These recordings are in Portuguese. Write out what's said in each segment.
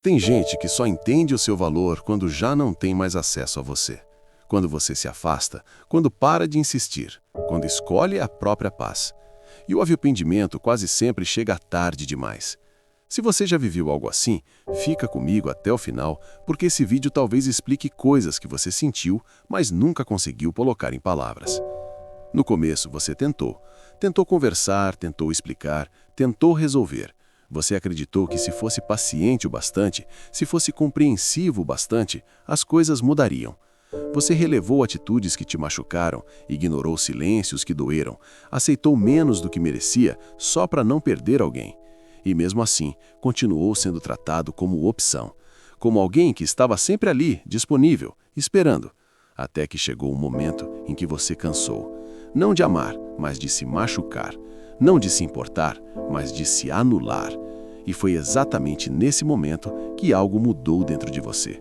Tem gente que só entende o seu valor quando já não tem mais acesso a você. Quando você se afasta, quando para de insistir, quando escolhe a própria paz. E o arrependimento quase sempre chega tarde demais. Se você já viveu algo assim, fica comigo até o final, porque esse vídeo talvez explique coisas que você sentiu, mas nunca conseguiu colocar em palavras. No começo você tentou conversar, tentou explicar, tentou resolver. Você acreditou que se fosse paciente o bastante, se fosse compreensivo o bastante, as coisas mudariam. Você relevou atitudes que te machucaram, ignorou silêncios que doeram, aceitou menos do que merecia só para não perder alguém. E mesmo assim, continuou sendo tratado como opção, como alguém que estava sempre ali, disponível, esperando. Até que chegou um momento em que você cansou. Não de amar, mas de se machucar. Não de se importar, mas de se anular. E foi exatamente nesse momento que algo mudou dentro de você.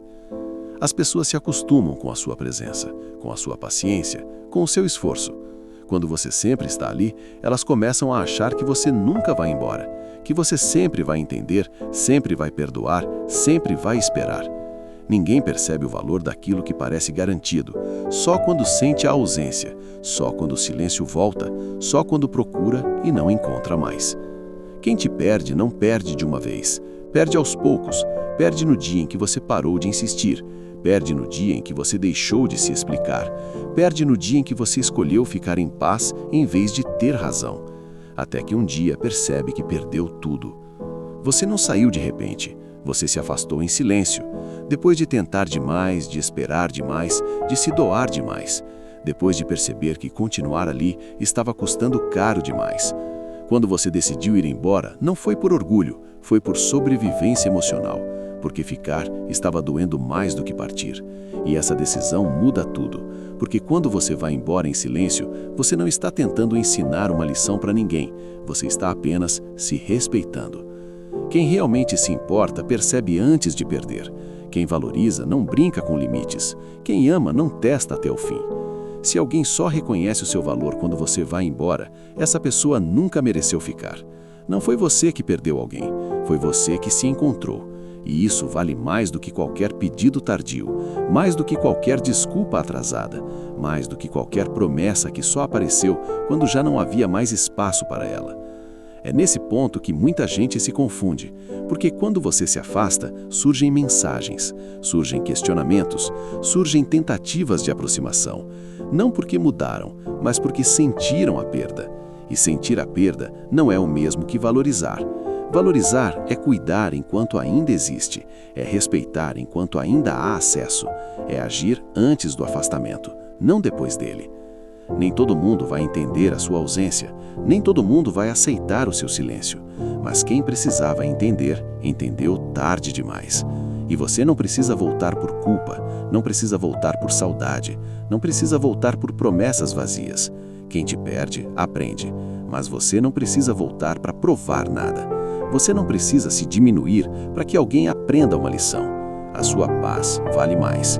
As pessoas se acostumam com a sua presença, com a sua paciência, com o seu esforço. Quando você sempre está ali, elas começam a achar que você nunca vai embora, que você sempre vai entender, sempre vai perdoar, sempre vai esperar. Ninguém percebe o valor daquilo que parece garantido, só quando sente a ausência, só quando o silêncio volta, só quando procura e não encontra mais. Quem te perde não perde de uma vez, perde aos poucos, perde no dia em que você parou de insistir, perde no dia em que você deixou de se explicar, perde no dia em que você escolheu ficar em paz em vez de ter razão, até que um dia percebe que perdeu tudo. Você não saiu de repente, você se afastou em silêncio, depois de tentar demais, de esperar demais, de se doar demais, depois de perceber que continuar ali estava custando caro demais. Quando você decidiu ir embora, não foi por orgulho, foi por sobrevivência emocional, porque ficar estava doendo mais do que partir. E essa decisão muda tudo, porque quando você vai embora em silêncio, você não está tentando ensinar uma lição para ninguém, você está apenas se respeitando. Quem realmente se importa percebe antes de perder. Quem valoriza não brinca com limites. Quem ama não testa até o fim. Se alguém só reconhece o seu valor quando você vai embora, essa pessoa nunca mereceu ficar. Não foi você que perdeu alguém, foi você que se encontrou. E isso vale mais do que qualquer pedido tardio, mais do que qualquer desculpa atrasada, mais do que qualquer promessa que só apareceu quando já não havia mais espaço para ela. É nesse ponto que muita gente se confunde, porque quando você se afasta, surgem mensagens, surgem questionamentos, surgem tentativas de aproximação. Não porque mudaram, mas porque sentiram a perda. E sentir a perda não é o mesmo que valorizar. Valorizar é cuidar enquanto ainda existe, é respeitar enquanto ainda há acesso, é agir antes do afastamento, não depois dele. Nem todo mundo vai entender a sua ausência, nem todo mundo vai aceitar o seu silêncio. Mas quem precisava entender, entendeu tarde demais. E você não precisa voltar por culpa, não precisa voltar por saudade, não precisa voltar por promessas vazias. Quem te perde, aprende. Mas você não precisa voltar para provar nada. Você não precisa se diminuir para que alguém aprenda uma lição. A sua paz vale mais.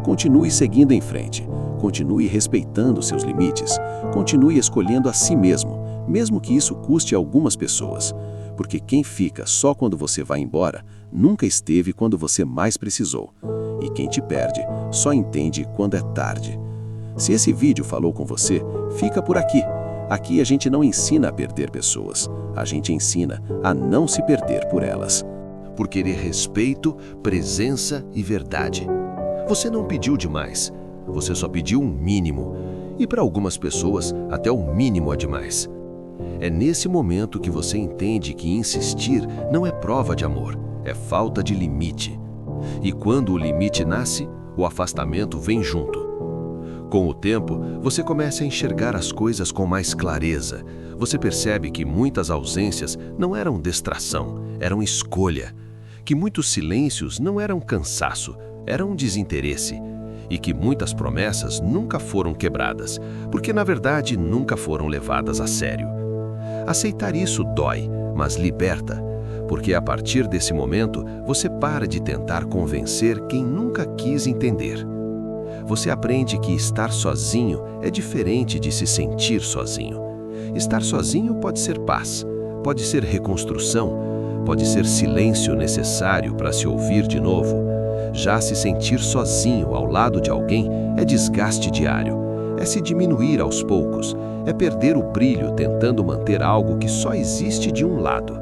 Continue seguindo em frente. Continue respeitando seus limites, continue escolhendo a si mesmo, mesmo que isso custe a algumas pessoas. Porque quem fica só quando você vai embora, nunca esteve quando você mais precisou. E quem te perde, só entende quando é tarde. Se esse vídeo falou com você, fica por aqui. Aqui a gente não ensina a perder pessoas, a gente ensina a não se perder por elas. Por querer respeito, presença e verdade. Você não pediu demais. Você só pediu um mínimo, e para algumas pessoas até o mínimo é demais. É nesse momento que você entende que insistir não é prova de amor, é falta de limite. E quando o limite nasce, o afastamento vem junto. Com o tempo, você começa a enxergar as coisas com mais clareza. Você percebe que muitas ausências não eram distração, eram escolha. Que muitos silêncios não eram cansaço, eram desinteresse. E que muitas promessas nunca foram quebradas, porque na verdade nunca foram levadas a sério. Aceitar isso dói, mas liberta, porque a partir desse momento você para de tentar convencer quem nunca quis entender. Você aprende que estar sozinho é diferente de se sentir sozinho. Estar sozinho pode ser paz, pode ser reconstrução, pode ser silêncio necessário para se ouvir de novo. Já se sentir sozinho ao lado de alguém é desgaste diário, é se diminuir aos poucos, é perder o brilho tentando manter algo que só existe de um lado.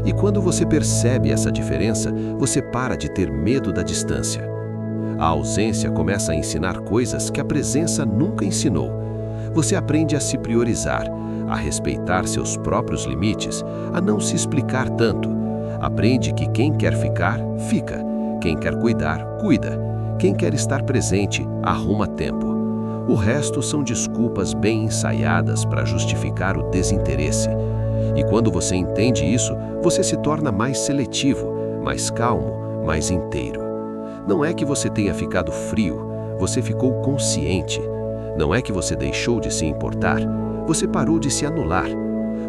E quando você percebe essa diferença, você para de ter medo da distância. A ausência começa a ensinar coisas que a presença nunca ensinou. Você aprende a se priorizar, a respeitar seus próprios limites, a não se explicar tanto. Aprende que quem quer ficar, fica. Quem quer cuidar, cuida. Quem quer estar presente, arruma tempo. O resto são desculpas bem ensaiadas para justificar o desinteresse. E quando você entende isso, você se torna mais seletivo, mais calmo, mais inteiro. Não é que você tenha ficado frio, você ficou consciente. Não é que você deixou de se importar, você parou de se anular.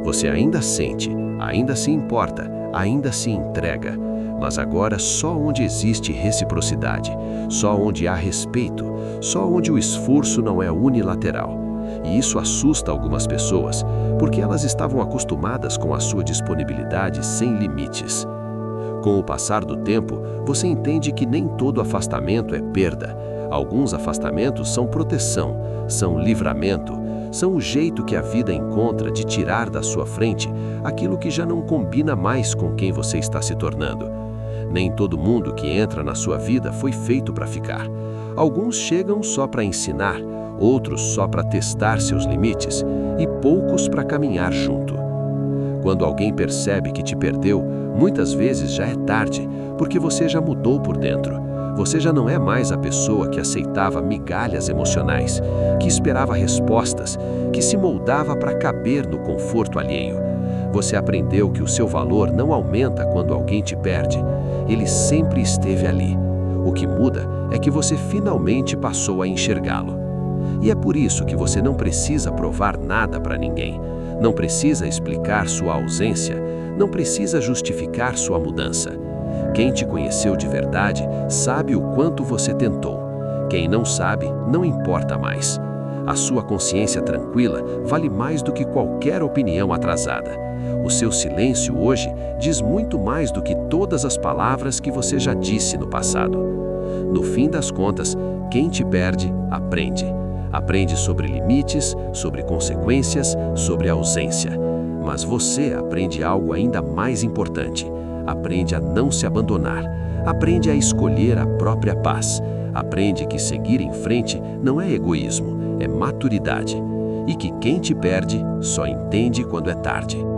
Você ainda sente, ainda se importa, ainda se entrega, mas agora só onde existe reciprocidade, só onde há respeito, só onde o esforço não é unilateral. E isso assusta algumas pessoas, porque elas estavam acostumadas com a sua disponibilidade sem limites. Com o passar do tempo, você entende que nem todo afastamento é perda. Alguns afastamentos são proteção, são livramento, são o jeito que a vida encontra de tirar da sua frente aquilo que já não combina mais com quem você está se tornando. Nem todo mundo que entra na sua vida foi feito para ficar. Alguns chegam só para ensinar, outros só para testar seus limites e poucos para caminhar junto. Quando alguém percebe que te perdeu, muitas vezes já é tarde, porque você já mudou por dentro. Você já não é mais a pessoa que aceitava migalhas emocionais, que esperava respostas, que se moldava para caber no conforto alheio. Você aprendeu que o seu valor não aumenta quando alguém te perde. Ele sempre esteve ali. O que muda é que você finalmente passou a enxergá-lo. E é por isso que você não precisa provar nada para ninguém. Não precisa explicar sua ausência. Não precisa justificar sua mudança. Quem te conheceu de verdade sabe o quanto você tentou. Quem não sabe, não importa mais. A sua consciência tranquila vale mais do que qualquer opinião atrasada. O seu silêncio hoje diz muito mais do que todas as palavras que você já disse no passado. No fim das contas, quem te perde, aprende. Aprende sobre limites, sobre consequências, sobre ausência. Mas você aprende algo ainda mais importante. Aprende a não se abandonar. Aprende a escolher a própria paz. Aprende que seguir em frente não é egoísmo, é maturidade. E que quem te perde só entende quando é tarde.